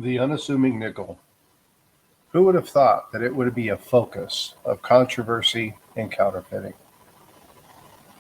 The unassuming nickel. Who would have thought that it would be a focus of controversy in counterfeiting?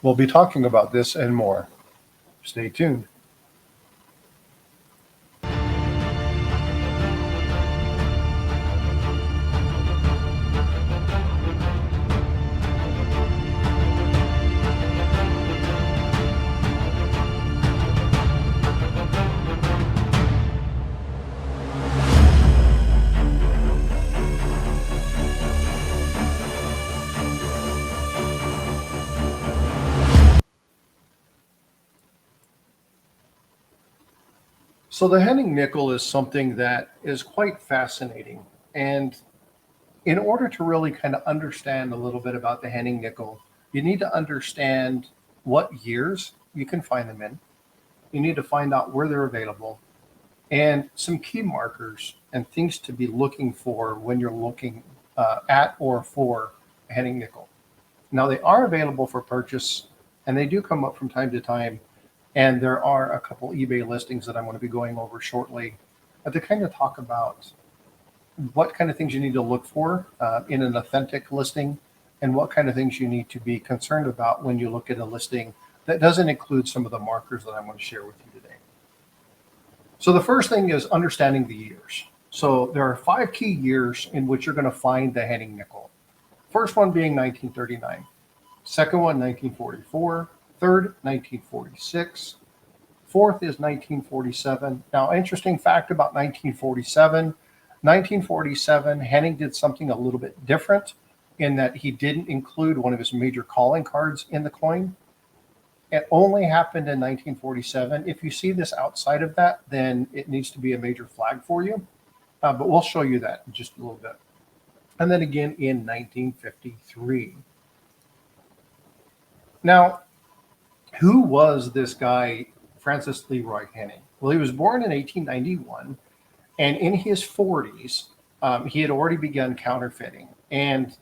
We'll be talking about this and more. Stay tuned. So the Henning nickel is something that is quite fascinating. And in order to really kind of understand a little bit about the Henning nickel, you need to understand what years you can find them in. You need to find out where they're available and some key markers and things to be looking for when you're looking at or for a Henning nickel. Now, they are available for purchase and they do come up from time to time. And there are a couple eBay listings that I'm going to be going over shortly to kind of talk about what kind of things you need to look for in an authentic listing and what kind of things you need to be concerned about when you look at a listing that doesn't include some of the markers that I'm going to share with you today. So the first thing is understanding the years. So there are 5 key years in which you're going to find the Henning nickel. First one being 1939, second one 1944, third 1946, fourth is 1947. Now, interesting fact about 1947, Henning did something a little bit different in that he didn't include one of his major calling cards in the coin. It only happened in 1947. If you see this outside of that, then it needs to be a major flag for you. But we'll show you that in just a little bit. And then again in 1953. Now, who was this guy, Francis Leroy Henning? Well, he was born in 1891, and in his 40s, he had already begun counterfeiting. And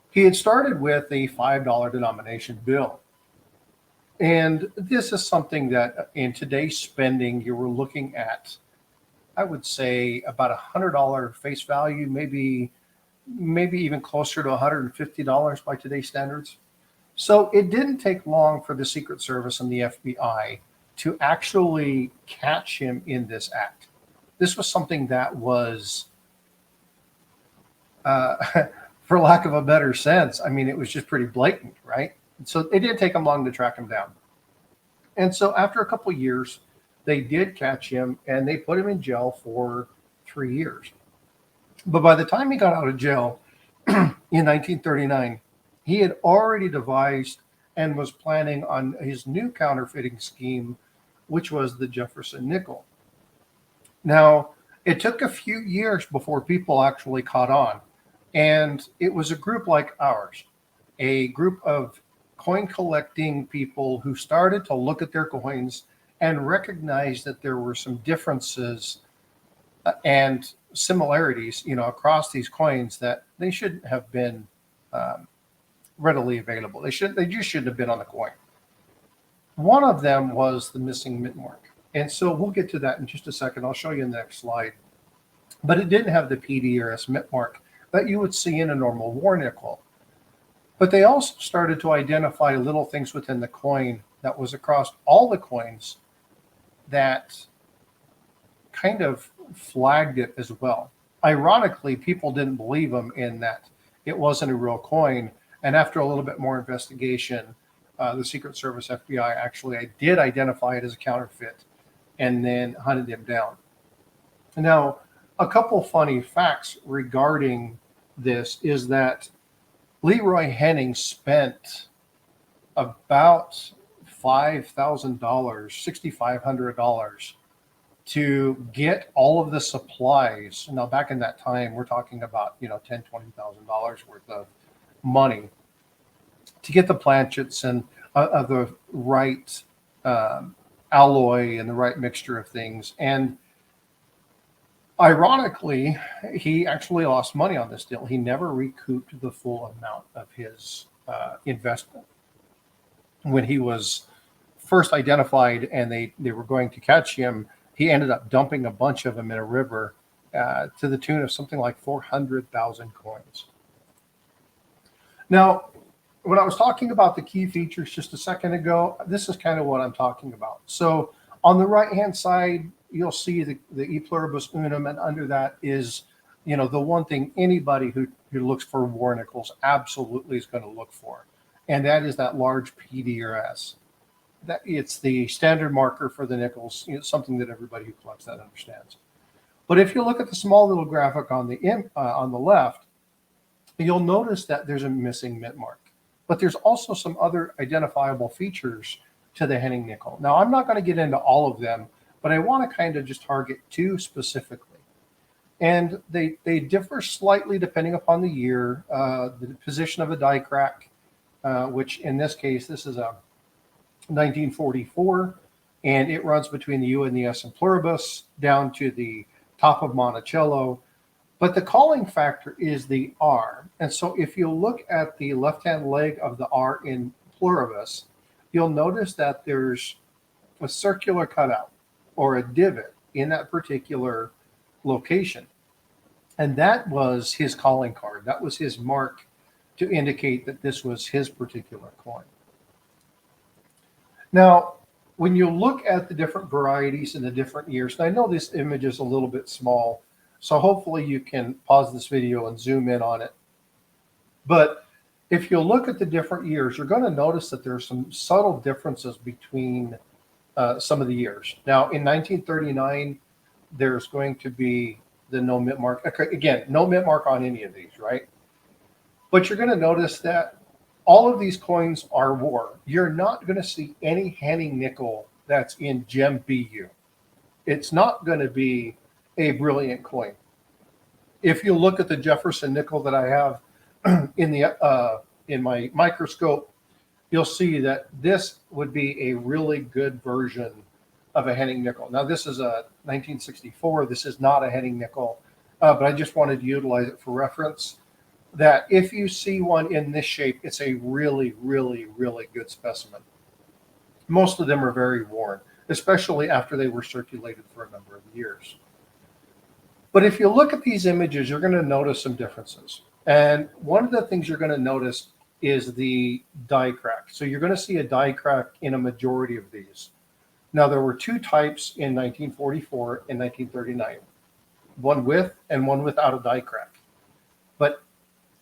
he had started with a $5 denomination bill. And this is something that in today's spending, you were looking at, I would say, about $100 face value, maybe even closer to $150 by today's standards. So it didn't take long for the Secret Service and the FBI to actually catch him in this act. This was something that was, for lack of a better sense, I mean, it was just pretty blatant, right? So it didn't take them long to track him down. And so after a couple of years, they did catch him and they put him in jail for 3 years. But by the time he got out of jail in 1939, he had already devised and was planning on his new counterfeiting scheme, which was the Jefferson nickel. Now, it took a few years before people actually caught on. And it was a group like ours, a group of coin collecting people who started to look at their coins and recognize that there were some differences and similarities, across these coins that they shouldn't have been readily available. They just shouldn't have been on the coin. One of them was the missing mint mark. And so we'll get to that in just a second. I'll show you in the next slide. But it didn't have the PDRS mint mark that you would see in a normal war nickel. But they also started to identify little things within the coin that was across all the coins that kind of flagged it as well. Ironically, people didn't believe them in that it wasn't a real coin. And after a little bit more investigation, the Secret Service FBI actually did identify it as a counterfeit and then hunted him down. Now, a couple funny facts regarding this is that Leroy Henning spent about $5,000, $6,500 to get all of the supplies. Now, back in that time, we're talking about, $10,000, $20,000 worth of money to get the planchets and the right alloy and the right mixture of things. And ironically, he actually lost money on this deal. He never recouped the full amount of his investment. When he was first identified and they were going to catch him, he ended up dumping a bunch of them in a river to the tune of something like 400,000 coins. Now, when I was talking about the key features just a second ago, this is kind of what I'm talking about. So on the right-hand side, you'll see the E pluribus unum, and under that is, the one thing anybody who looks for war nickels absolutely is going to look for, and that is that large PD or S. That it's the standard marker for the nickels, something that everybody who collects that understands. But if you look at the small little graphic on the left, you'll notice that there's a missing mint mark. But there's also some other identifiable features to the Henning nickel. Now, I'm not going to get into all of them, but I want to kind of just target two specifically. And they differ slightly depending upon the year, the position of a die crack, which in this case, this is a 1944, and it runs between the U and the S in pluribus down to the top of Monticello. But the calling factor is the R. And so if you look at the left-hand leg of the R in pluribus, you'll notice that there's a circular cutout or a divot in that particular location. And that was his calling card. That was his mark to indicate that this was his particular coin. Now, when you look at the different varieties in the different years, and I know this image is a little bit small, so hopefully you can pause this video and zoom in on it. But if you look at the different years, you're going to notice that there's some subtle differences between some of the years. Now, in 1939, there's going to be the no mint mark. Okay, again, no mint mark on any of these, right? But you're going to notice that all of these coins are war. You're not going to see any Henning nickel that's in gem BU. It's not going to be a brilliant coin. If you look at the Jefferson nickel that I have in my microscope, you'll see that this would be a really good version of a Henning nickel. Now, this is a 1964. This is not a Henning nickel, but I just wanted to utilize it for reference. That if you see one in this shape, it's a really, really, really good specimen. Most of them are very worn, especially after they were circulated for a number of years. But if you look at these images, you're going to notice some differences. And one of the things you're going to notice is the die crack. So you're going to see a die crack in a majority of these. Now, there were two types in 1944 and 1939, one with and one without a die crack. But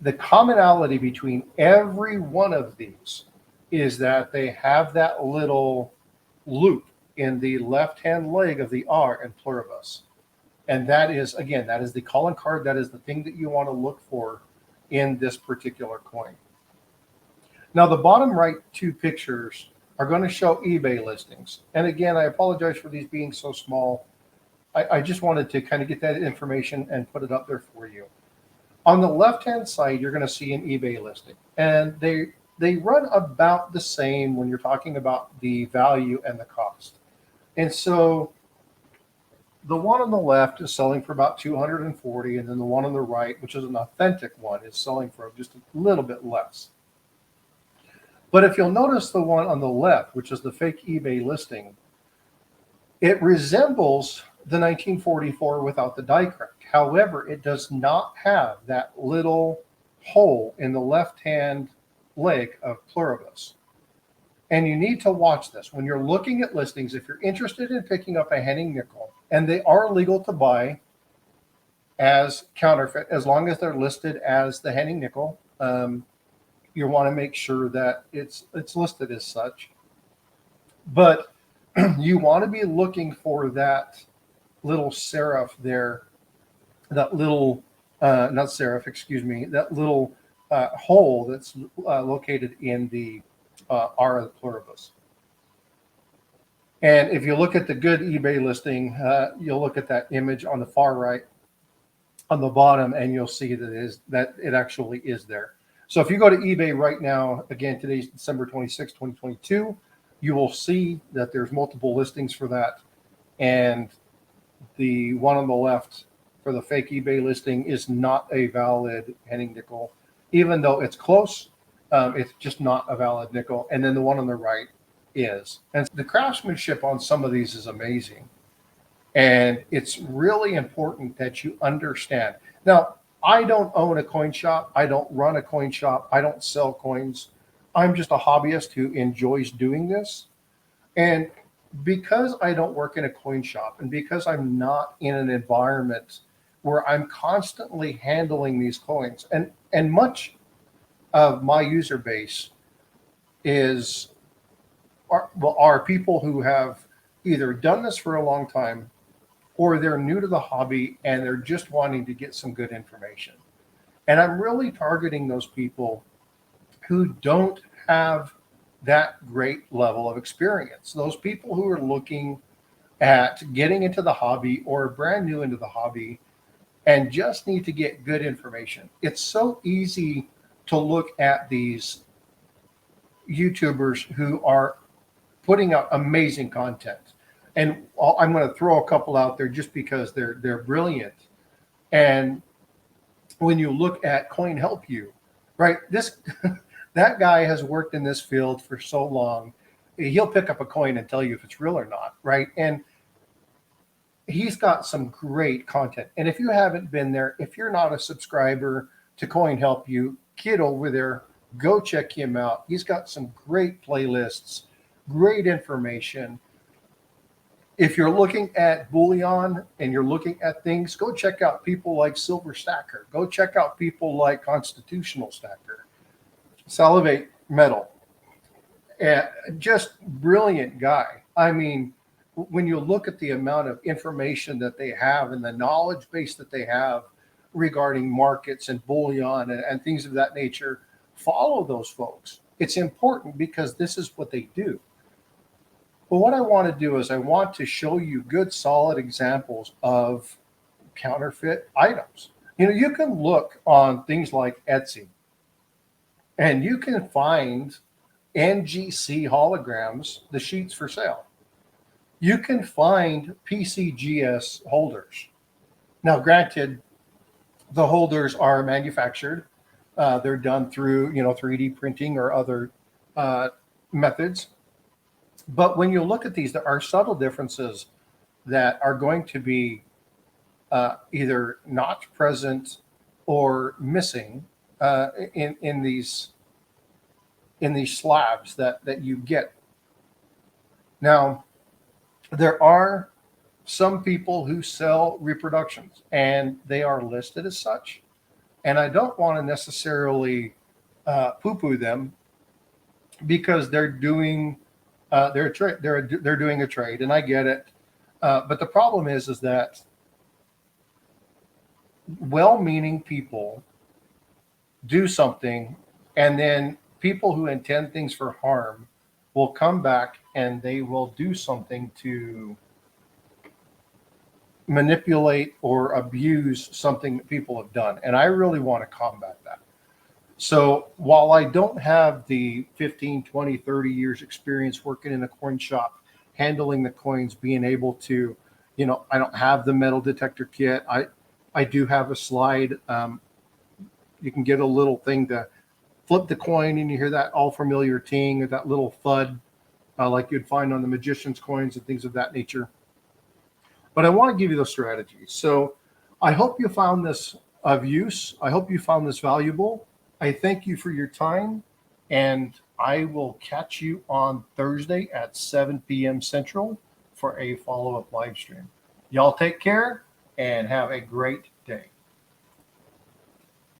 the commonality between every one of these is that they have that little loop in the left-hand leg of the R in pluribus. And that is, again, that is the calling card. That is the thing that you want to look for in this particular coin. Now, the bottom right two pictures are going to show eBay listings. And again, I apologize for these being so small. I just wanted to kind of get that information and put it up there for you. On the left-hand side, you're going to see an eBay listing. And they run about the same when you're talking about the value and the cost. And so the one on the left is selling for about 240, and then the one on the right, which is an authentic one, is selling for just a little bit less. But if you'll notice the one on the left, which is the fake eBay listing, it resembles the 1944 without the die crack. However, it does not have that little hole in the left-hand leg of pluribus. And you need to watch this. When you're looking at listings, if you're interested in picking up a Henning nickel, and they are legal to buy as counterfeit, as long as they're listed as the Henning nickel, you want to make sure that it's listed as such. But you want to be looking for that little serif there, that little, not serif, excuse me, that little hole that's located in the R of the pluribus. And if you look at the good eBay listing, you'll look at that image on the far right on the bottom, and you'll see that it actually is there. So if you go to eBay right now, again, today's December 26, 2022, you will see that there's multiple listings for that. And the one on the left for the fake eBay listing is not a valid Henning nickel, even though it's close. It's just not a valid nickel. And then the one on the right is. And the craftsmanship on some of these is amazing. And it's really important that you understand. Now, I don't own a coin shop. I don't run a coin shop. I don't sell coins. I'm just a hobbyist who enjoys doing this. And because I don't work in a coin shop and because I'm not in an environment where I'm constantly handling these coins, and much of my user base is are people who have either done this for a long time or they're new to the hobby and they're just wanting to get some good information. And I'm really targeting those people who don't have that great level of experience. Those people who are looking at getting into the hobby or brand new into the hobby and just need to get good information. It's so easy to look at these YouTubers who are putting out amazing content. And I'm going to throw a couple out there just because they're brilliant. And when you look at Coin Help You, right? This that guy has worked in this field for so long. He'll pick up a coin and tell you if it's real or not, right? And he's got some great content. And if you haven't been there, if you're not a subscriber to Coin Help You, get over there, go check him out. He's got some great playlists, great information. If you're looking at bullion and you're looking at things, go check out people like Silver Stacker. Go check out people like Constitutional Stacker, Salivate Metal. Just brilliant guy. I mean, when you look at the amount of information that they have and the knowledge base that they have regarding markets and bullion and things of that nature, follow those folks. It's important because this is what they do. But what I want to do is I want to show you good, solid examples of counterfeit items. You know, you can look on things like Etsy and you can find NGC holograms, the sheets for sale. You can find PCGS holders. Now, granted, the holders are manufactured. They're done through, 3D printing or other methods. But when you look at these, there are subtle differences that are going to be either not present or missing in these slabs that you get. Now, there are some people who sell reproductions, and they are listed as such. And I don't want to necessarily poo-poo them because they're doing they're doing a trade, and I get it. But the problem is that well-meaning people do something, and then people who intend things for harm will come back and they will do something to manipulate or abuse something that people have done. And I really want to combat that. So while I don't have the 15, 20, 30 years experience working in a coin shop, handling the coins, being able to, I don't have the metal detector kit. I do have a slide. You can get a little thing to flip the coin and you hear that all familiar ting or that little thud like you'd find on the magician's coins and things of that nature. But I want to give you those strategies. So I hope you found this of use. I hope you found this valuable. I thank you for your time, and I will catch you on Thursday at 7 p.m. Central for a follow-up live stream. Y'all take care and have a great day.